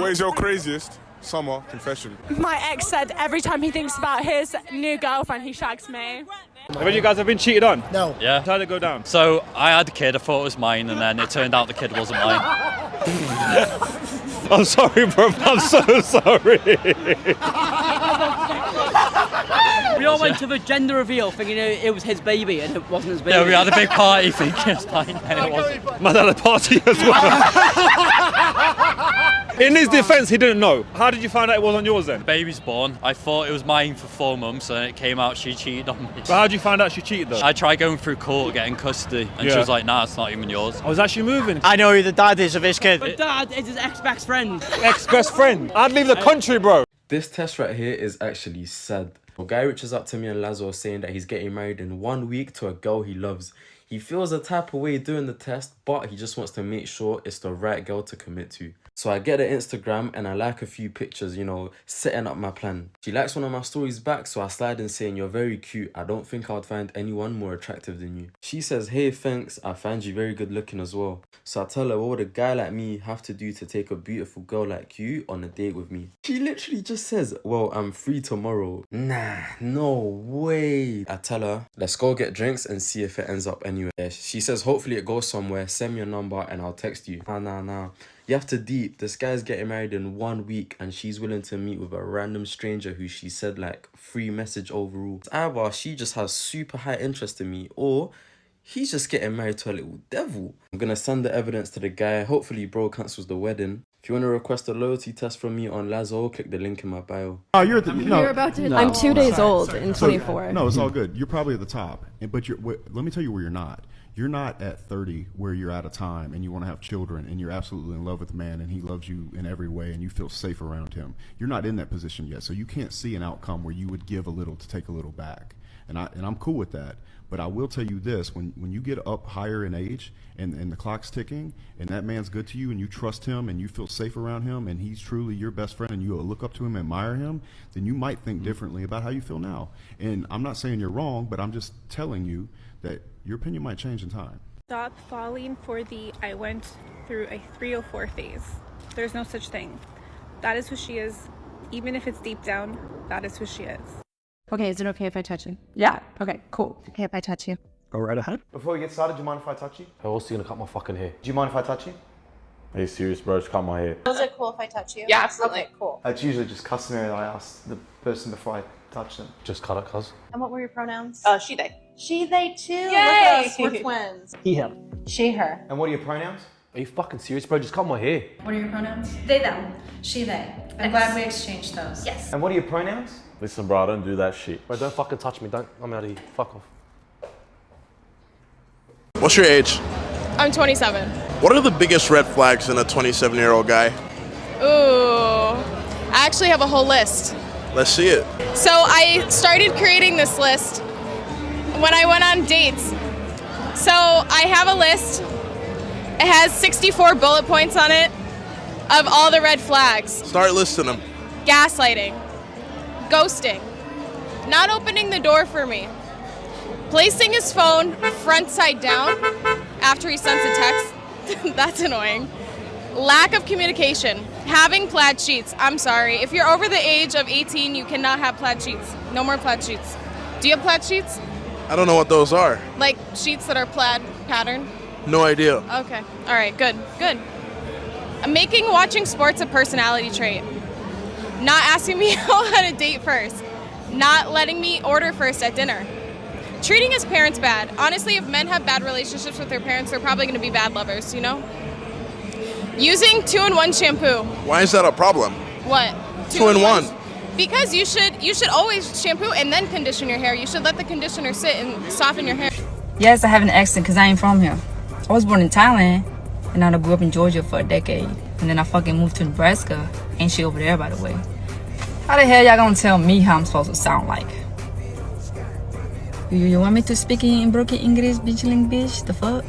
What is your craziest summer confession? My ex said every time he thinks about his new girlfriend, he shags me. Have any of you guys ever been cheated on? No. Yeah. How did it go down? So I had a kid, I thought it was mine, and then it turned out the kid wasn't mine. I'm sorry, bro. I'm so sorry. We all went to the gender reveal thinking it was his baby and it wasn't his baby. Yeah, we had a big party thinking it was mine, and it wasn't. Man had a party as well. In his defense, he didn't know. How did you find out it wasn't yours then? The baby's born. I thought it was mine for 4 months, and then it came out she cheated on me. But how did you find out she cheated though? I tried going through court, getting custody, and she was like, nah, it's not even yours. I was actually moving. I know who the dad is of this kid. But dad is his ex-best friend. Ex-best friend. I'd leave the country, bro. This test right here is actually sad. A guy reaches out to me and Lazo saying that he's getting married in 1 week to a girl he loves. He feels a type of way doing the test, but he just wants to make sure it's the right girl to commit to. So I get her Instagram and I like a few pictures, you know, setting up my plan. She likes one of my stories back, so I slide in saying, you're very cute. I don't think I would find anyone more attractive than you. She says, hey, thanks. I find you very good looking as well. So I tell her, what would a guy like me have to do to take a beautiful girl like you on a date with me? She literally just says, well, I'm free tomorrow. Nah, no way. I tell her, let's go get drinks and see if it ends up anywhere. She says, hopefully it goes somewhere. Send me your number and I'll text you. Nah. You have to deep. This guy's getting married in 1 week and she's willing to meet with a random stranger who she said like free message overall. Either she just has super high interest in me or he's just getting married to a little devil. I'm gonna send the evidence to the guy. Hopefully bro cancels the wedding. If you want to request a loyalty test from me on Lazo, click the link in my bio. Oh, you're at the, no. You're about to. No. I'm 2 days old in 24. No, it's all good. You're probably at the top, but let me tell you where you're not. You're not at 30 where you're out of time and you want to have children and you're absolutely in love with the man and he loves you in every way and you feel safe around him. You're not in that position yet, so you can't see an outcome where you would give a little to take a little back. And I'm cool with that. But I will tell you this, when you get up higher in age and the clock's ticking and that man's good to you and you trust him and you feel safe around him and he's truly your best friend and you look up to him and admire him, then you might think differently about how you feel now. And I'm not saying you're wrong, but I'm just telling you that your opinion might change in time. Stop falling for the I went through a 304 phase. There's no such thing. That is who she is. Even if it's deep down, that is who she is. Okay, is it okay if I touch you? Yeah. Okay, cool. Okay, if I touch you. Go right ahead. Before we get started, do you mind if I touch you? I'm also gonna cut my fucking hair. Do you mind if I touch you? Are you serious, bro? Just cut my hair. Is it cool if I touch you? Yeah, absolutely. Okay, cool. It's usually just customary that I ask the person before I touch them. Just cut it, cuz. And what were your pronouns? She, they. She, they too. Yay! Look at us, we're twins. He, him. She, her. And what are your pronouns? Are you fucking serious, bro? Just cut my hair. What are your pronouns? They, them. She, they. I'm glad we exchanged those. Yes. And what are your pronouns? Listen, bro, I don't do that shit. Bro, don't fucking touch me. I'm out of here. Fuck off. What's your age? I'm 27. What are the biggest red flags in a 27-year-old guy? Ooh. I actually have a whole list. Let's see it. So I started creating this list when I went on dates. So I have a list. It has 64 bullet points on it of all the red flags. Start listing them. Gaslighting, ghosting, not opening the door for me, placing his phone front side down after he sends a text, that's annoying, lack of communication, having plaid sheets. I'm sorry, if you're over the age of 18, you cannot have plaid sheets. No more plaid sheets. Do you have plaid sheets? I don't know what those are. Like sheets that are plaid pattern? No idea. Okay, all right, good. I'm making watching sports a personality trait. Not asking me out on a date first. Not letting me order first at dinner. Treating his parents bad. Honestly, if men have bad relationships with their parents, they're probably going to be bad lovers, you know? Using 2-in-1 shampoo. Why is that a problem? What? 2-in-1. Because you should always shampoo and then condition your hair. You should let the conditioner sit and soften your hair. Yes, I have an accent because I ain't from here. I was born in Thailand, and I grew up in Georgia for a decade. And then I fucking moved to Nebraska. Ain't she over there, by the way. How the hell y'all gonna tell me how I'm supposed to sound like? You want me to speak in broken English, bitch? The fuck?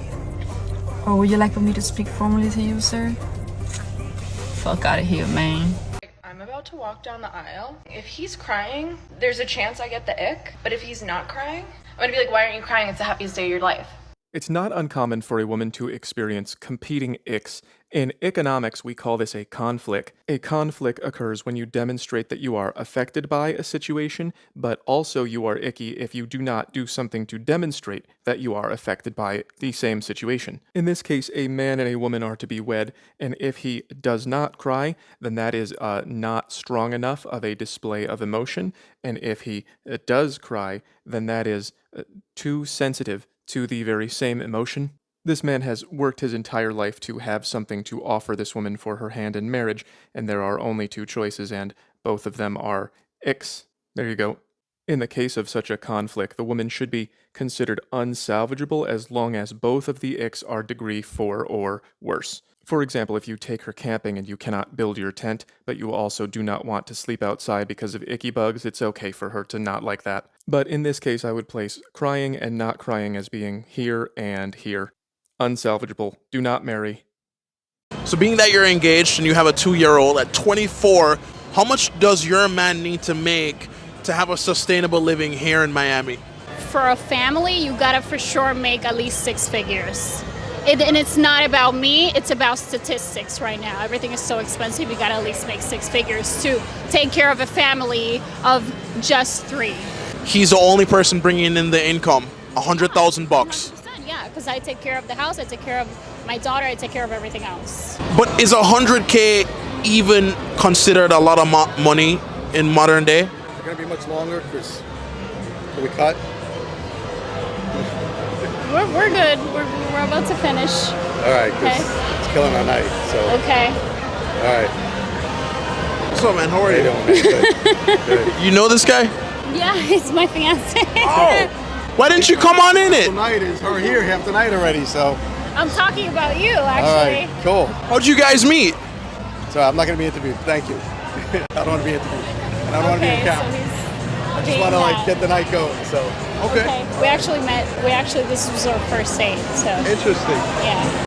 Or would you like for me to speak formally to you, sir? Fuck out of here, man. I'm about to walk down the aisle. If he's crying, there's a chance I get the ick. But if he's not crying, I'm gonna be like, why aren't you crying? It's the happiest day of your life. It's not uncommon for a woman to experience competing icks. In economics, we call this a conflict. A conflict occurs when you demonstrate that you are affected by a situation, but also you are icky if you do not do something to demonstrate that you are affected by the same situation. In this case, a man and a woman are to be wed, and if he does not cry, then that is not strong enough of a display of emotion, and if he does cry, then that is too sensitive to the very same emotion. This man has worked his entire life to have something to offer this woman for her hand in marriage, and there are only two choices, and both of them are icks. There you go. In the case of such a conflict, the woman should be considered unsalvageable as long as both of the icks are degree 4 or worse. For example, if you take her camping and you cannot build your tent, but you also do not want to sleep outside because of icky bugs, it's okay for her to not like that. But in this case, I would place crying and not crying as being here and here. Unsalvageable. Do not marry. So being that you're engaged and you have a 2-year-old at 24, how much does your man need to make to have a sustainable living here in Miami? For a family, you gotta for sure make at least 6 figures. And it's not about me, it's about statistics right now. Everything is so expensive, you gotta at least make 6 figures to take care of a family of just 3. He's the only person bringing in the income, $100,000. Yeah, because I take care of the house, I take care of my daughter, I take care of everything else. But is $100K even considered a lot of money in modern day? It's gonna be much longer because we cut. We're good. We're about to finish. All right, because it's killing our night. So. Okay. All right. What's up, man? How are you? Doing, man? Good. You know this guy? Yeah, it's my fiance. Oh, why didn't you come on in it? The night is we're here half the night already, so. I'm talking about you, actually. All right, cool. How'd you guys meet? So I'm not gonna be interviewed. Thank you. I don't want to be interviewed, and I don't want to be in camp. I just want to get the night going. So. Okay. We actually met. This was our first date. So. Interesting. Yeah.